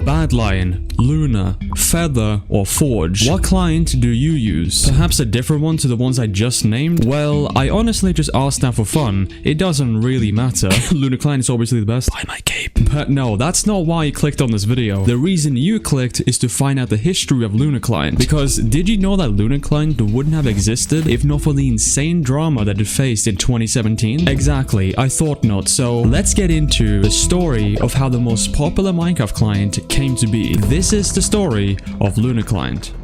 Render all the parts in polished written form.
Badlion, Lunar, Feather, or Forge. What client do you use? Perhaps a different one to the ones I just named? Well, I honestly just asked that for fun. It doesn't really matter. Lunar Client is obviously the best. Buy my cape. But no, that's not why you clicked on this video. The reason you clicked is to find out the history of Lunar Client. Because did you know that Lunar Client wouldn't have existed if not for the insane drama that it faced in 2017? Exactly, I thought not. So let's get into the story of how the most popular Minecraft client came to be. This is the story of Lunar Client.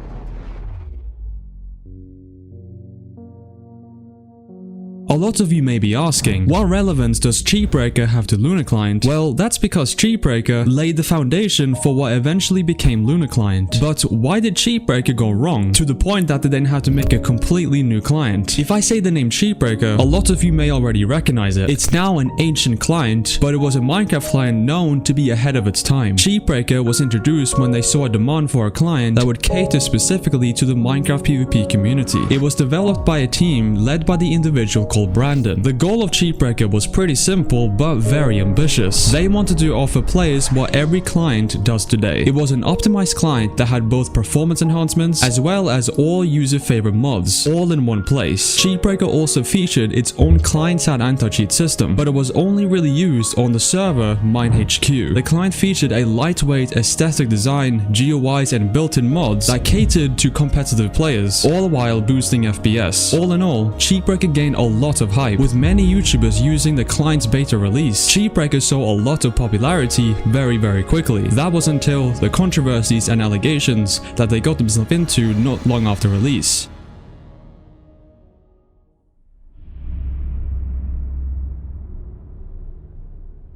A lot of you may be asking, what relevance does CheatBreaker have to Lunar Client? Well, that's because CheatBreaker laid the foundation for what eventually became Lunar Client. But why did CheatBreaker go wrong to the point that they then had to make a completely new client? If I say the name CheatBreaker, a lot of you may already recognize it. It's now an ancient client, but it was a Minecraft client known to be ahead of its time. CheatBreaker was introduced when they saw a demand for a client that would cater specifically to the Minecraft PvP community. It was developed by a team led by the individual called Brandon. The goal of CheatBreaker was pretty simple but very ambitious. They wanted to offer players what every client does today. It was an optimized client that had both performance enhancements as well as all user favorite mods, all in one place. CheatBreaker also featured its own client-side anti-cheat system, but it was only really used on the server MineHQ. The client featured a lightweight aesthetic design, GUIs and built-in mods that catered to competitive players, all while boosting FPS. All in all, CheatBreaker gained a lot of hype, with many YouTubers using the client's beta release. CheatBreaker saw a lot of popularity very quickly. That was until the controversies and allegations that they got themselves into not long after release.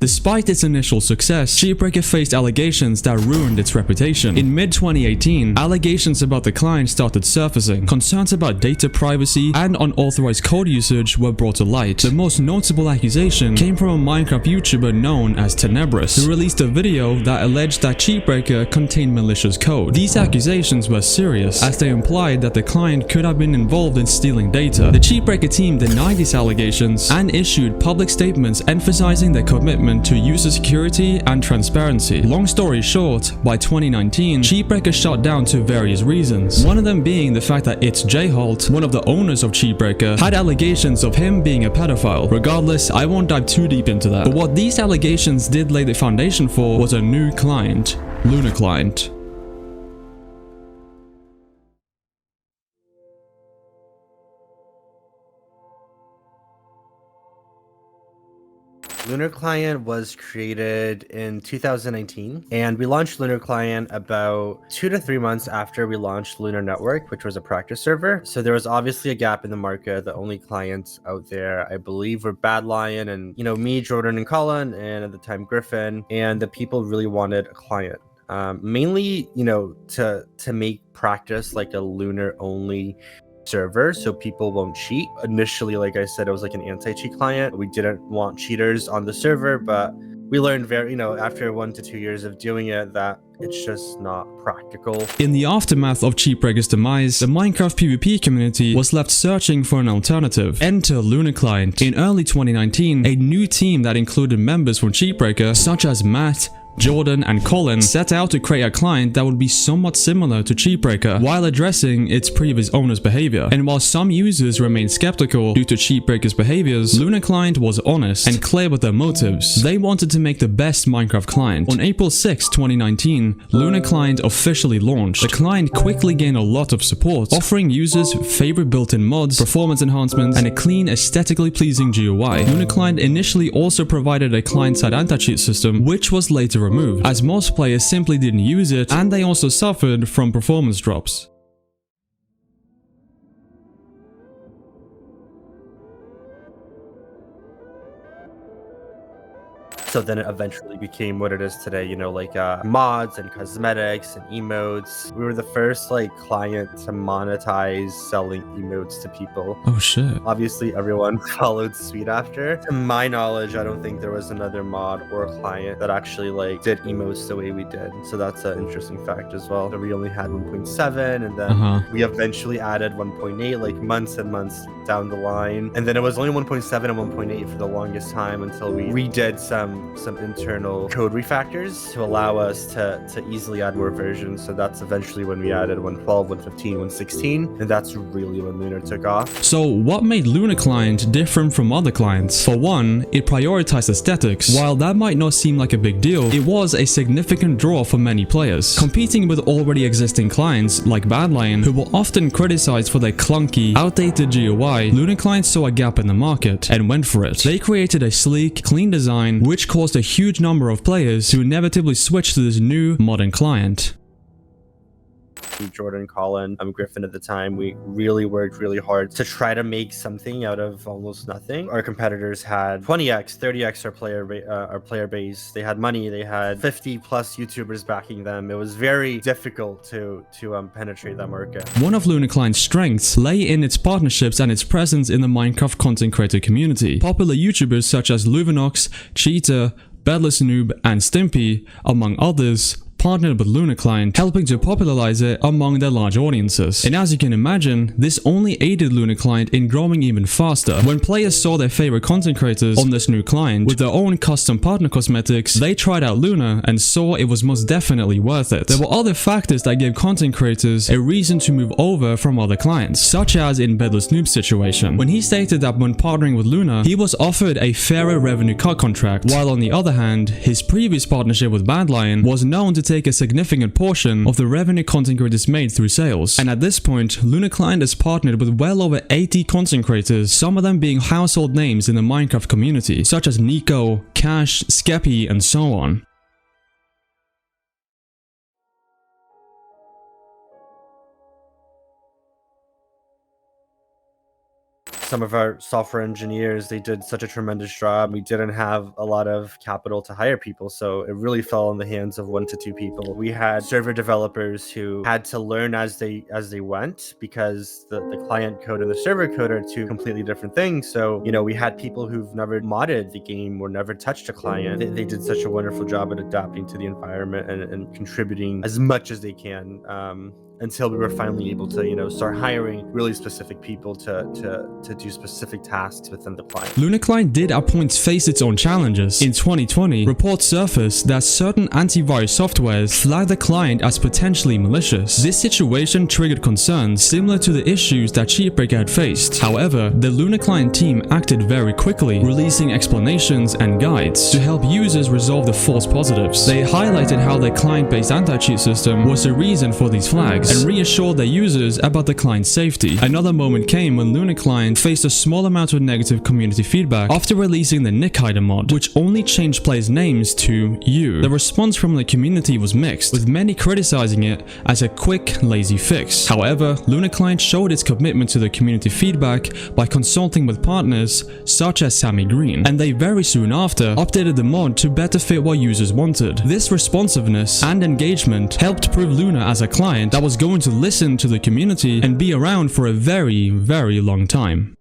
Despite its initial success, CheatBreaker faced allegations that ruined its reputation. In mid-2018, allegations about the client started surfacing. Concerns about data privacy and unauthorized code usage were brought to light. The most notable accusation came from a Minecraft YouTuber known as Tenebris, who released a video that alleged that CheatBreaker contained malicious code. These accusations were serious, as they implied that the client could have been involved in stealing data. The CheatBreaker team denied these allegations and issued public statements emphasizing their commitment to user security and transparency. Long story short, by 2019, CheatBreaker shut down to various reasons. One of them being the fact that it's J-Holt, one of the owners of CheatBreaker, had allegations of him being a pedophile. Regardless, I won't dive too deep into that. But what these allegations did lay the foundation for was a new client, Lunar Client. Lunar Client was created in 2019, and we launched Lunar Client about 2 to 3 months after we launched Lunar Network, which was a practice server. So there was obviously a gap in the market. The only clients out there, I believe, were Badlion and, me, Jordan, and Colin, and at the time Griffin, and the people really wanted a client. Mainly, to make practice like a Lunar only server so people won't cheat. Initially, like I said, it was like an anti-cheat client. We didn't want cheaters on the server, but we learned after 1 to 2 years of doing it that it's just not practical. In the aftermath of CheatBreaker's demise, the Minecraft PvP community was left searching for an alternative. Enter Lunar Client. In early 2019, a new team that included members from CheatBreaker such as Matt, Jordan, and Colin set out to create a client that would be somewhat similar to CheatBreaker while addressing its previous owner's behavior. And while some users remained skeptical due to CheatBreaker's behaviors, Lunar Client was honest and clear with their motives. They wanted to make the best Minecraft client. On April 6, 2019, Lunar Client officially launched. The client quickly gained a lot of support, offering users favorite built-in mods, performance enhancements, and a clean, aesthetically pleasing GUI. Lunar Client initially also provided a client-side anti-cheat system, which was later removed, as most players simply didn't use it, and they also suffered from performance drops. So then it eventually became what it is today, like mods and cosmetics and emotes. We were the first client to monetize selling emotes to people. Oh shit. Obviously everyone followed suit after. To my knowledge, I don't think there was another mod or client that actually did emotes the way we did. So that's an interesting fact as well. So we only had 1.7 and then we eventually added 1.8 months and months down the line. And then it was only 1.7 and 1.8 for the longest time until we redid some some internal code refactors to allow us to easily add more versions. So that's eventually when we added 1.12, 1.15, 1.16, and that's really when Lunar took off. So what made Lunar Client different from other clients? For one, it prioritized aesthetics. While that might not seem like a big deal, it was a significant draw for many players. Competing with already existing clients like Badlion, who were often criticized for their clunky, outdated GUI, Lunar Client saw a gap in the market and went for it. They created a sleek, clean design, which caused a huge number of players to inevitably switch to this new, modern client. Jordan, Colin, Griffin at the time, we really worked really hard to try to make something out of almost nothing. Our competitors had 20x, 30x our player base. They had money. They had 50 plus YouTubers backing them. It was very difficult to penetrate that market. One of Lunar Client's strengths lay in its partnerships and its presence in the Minecraft content creator community. Popular YouTubers such as Luvenox, Cheetah, Bedless Noob, and Stimpy, among others, partnered with Lunar Client, helping to popularize it among their large audiences. And as you can imagine, this only aided Lunar Client in growing even faster. When players saw their favorite content creators on this new client with their own custom partner cosmetics, they tried out Lunar and saw it was most definitely worth it. There were other factors that gave content creators a reason to move over from other clients, such as in Bedless Noob's situation, when he stated that when partnering with Lunar, he was offered a fairer revenue cut contract, while on the other hand, his previous partnership with Badlion was known to take a significant portion of the revenue content creators made through sales. And at this point, Lunar Client has partnered with well over 80 content creators, some of them being household names in the Minecraft community, such as Nico, Cash, Skeppy, and so on. Some of our software engineers, they did such a tremendous job. We didn't have a lot of capital to hire people, so it really fell in the hands of 1 to 2 people. We had server developers who had to learn as they went, because the client code and the server code are two completely different things. So, you know, we had people who've never modded the game or never touched a client. They did such a wonderful job at adapting to the environment and contributing as much as they can. Until we were finally able to, you know, start hiring really specific people to do specific tasks within the client. Lunar Client did at points face its own challenges. In 2020, reports surfaced that certain antivirus softwares flagged the client as potentially malicious. This situation triggered concerns similar to the issues that CheatBreaker had faced. However, the Lunar Client team acted very quickly, releasing explanations and guides to help users resolve the false positives. They highlighted how their client-based anti-cheat system was the reason for these flags, and reassured their users about the client's safety. Another moment came when Lunar Client faced a small amount of negative community feedback after releasing the Nick Hider mod, which only changed players' names to you. The response from the community was mixed, with many criticizing it as a quick, lazy fix. However, Lunar Client showed its commitment to the community feedback by consulting with partners such as Sammy Green, and they very soon after updated the mod to better fit what users wanted. This responsiveness and engagement helped prove Lunar as a client that was going to listen to the community and be around for a very, very long time.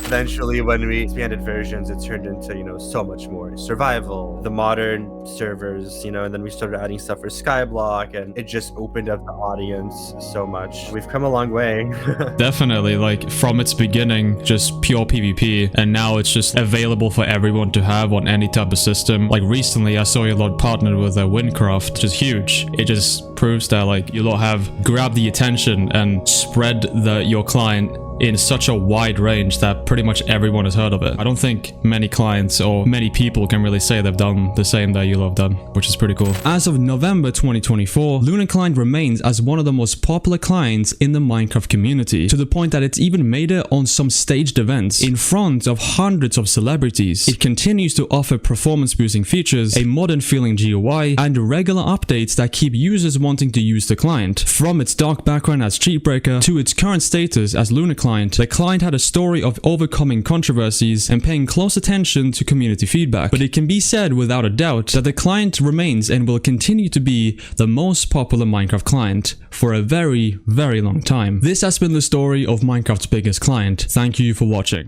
Eventually, when we expanded versions, it turned into, you know, so much more survival, the modern servers, you know, and then we started adding stuff for Skyblock, and it just opened up the audience so much. We've come a long way. Definitely, like from its beginning, just pure PvP, and now it's just available for everyone to have on any type of system. Like recently, I saw you lot partnered with Windcraft, which is huge. It just proves that like you lot have grabbed the attention and spread your client in such a wide range that pretty much everyone has heard of it. I don't think many clients or many people can really say they've done the same that you lot have done, which is pretty cool. As of November 2024, Lunar Client remains as one of the most popular clients in the Minecraft community, to the point that it's even made it on some staged events in front of hundreds of celebrities. It continues to offer performance-boosting features, a modern feeling GUI, and regular updates that keep users wanting to use the client. From its dark background as CheatBreaker to its current status as Lunar Client, the client had a story of overcoming controversies and paying close attention to community feedback. But it can be said without a doubt that the client remains and will continue to be the most popular Minecraft client for a very, very long time. This has been the story of Minecraft's biggest client. Thank you for watching.